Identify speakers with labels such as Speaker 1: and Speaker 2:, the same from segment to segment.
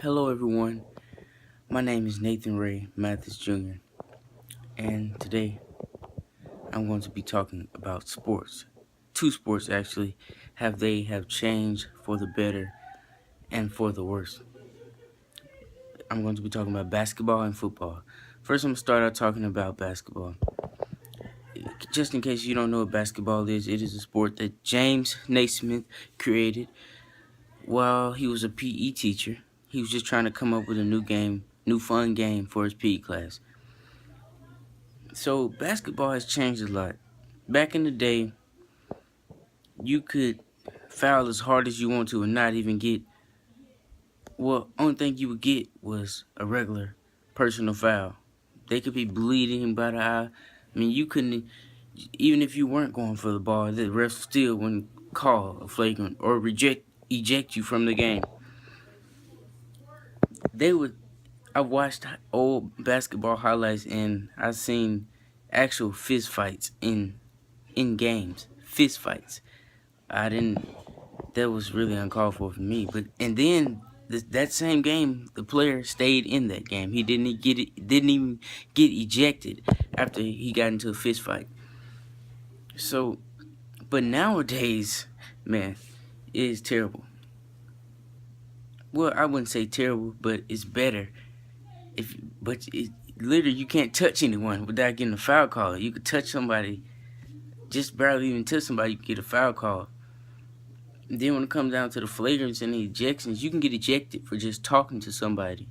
Speaker 1: Hello, everyone. My name is Nathan Ray Mathis Jr., and today I'm going to be talking about sports. Two sports, actually, have changed for the better and for the worse. I'm going to be talking about basketball and football. First, I'm going to start out talking about basketball. Just in case you don't know what basketball is, it is a sport that James Naismith created while he was a PE teacher. He was just trying to come up with a new fun game for his PE class. So basketball has changed a lot. Back in the day, you could foul as hard as you want to and not even get, only thing you would get was a regular personal foul. They could be bleeding by the eye. I mean, you couldn't, even if you weren't going for the ball, the ref still wouldn't call a flagrant or eject you from the game. I've watched old basketball highlights and I've seen actual fist fights in games. Fist fights. That was really uncalled for me. And then that same game, the player stayed in that game. He didn't even get ejected after he got into a fist fight. So, but nowadays, man, it is terrible. Well, I wouldn't say terrible, but it's better. Literally, you can't touch anyone without getting a foul call. You could touch somebody, just barely even touch somebody, you could get a foul call. And then when it comes down to the flagrants and the ejections, you can get ejected for just talking to somebody.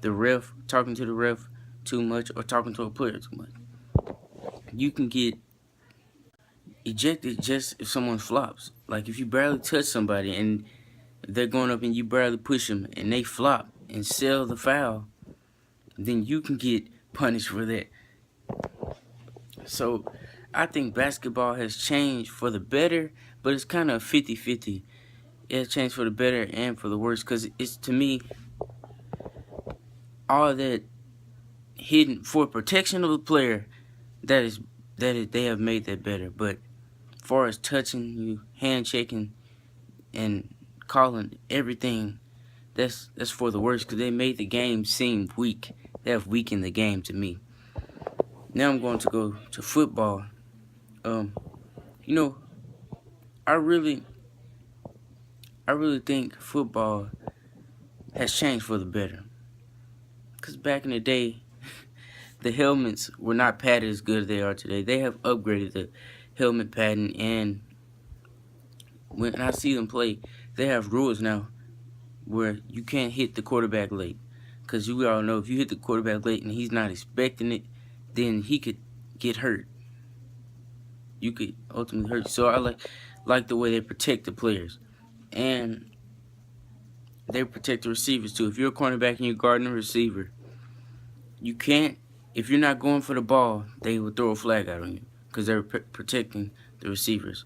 Speaker 1: Talking to the ref too much, or talking to a player too much. You can get ejected just if someone flops. Like if you barely touch somebody and they're going up and you barely push them and they flop and sell the foul, then you can get punished for that. So I think basketball has changed for the better, but it's kind of 50-50. It has changed for the better and for the worse, because it's, to me, all that hidden for protection of the player, they have made that better. But as far as touching you, handshaking, and calling everything, that's for the worse, because they made the game seem weak. They have weakened the game to me. Now I'm going to go to football. I really think football has changed for the better. Because back in the day, the helmets were not padded as good as they are today. They have upgraded the helmet padding, and when I see them play, they have rules now where you can't hit the quarterback late. Because we all know if you hit the quarterback late and he's not expecting it, then he could get hurt. You could ultimately hurt. So I like the way they protect the players. And they protect the receivers too. If you're a cornerback and you're guarding a receiver, you can't, if you're not going for the ball, they will throw a flag out on you because they're protecting the receivers.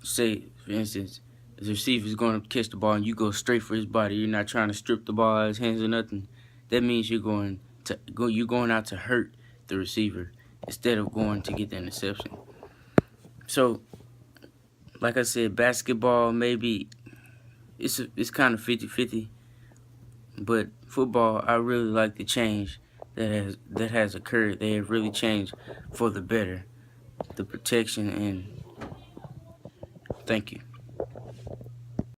Speaker 1: Say, for instance, if the receiver's going to catch the ball and you go straight for his body, you're not trying to strip the ball out of his hands or nothing. That means you're going out to hurt the receiver instead of going to get the interception. So, like I said, basketball maybe it's kind of 50-50, but football, I really like the change that has occurred. They have really changed for the better, the protection, and thank you.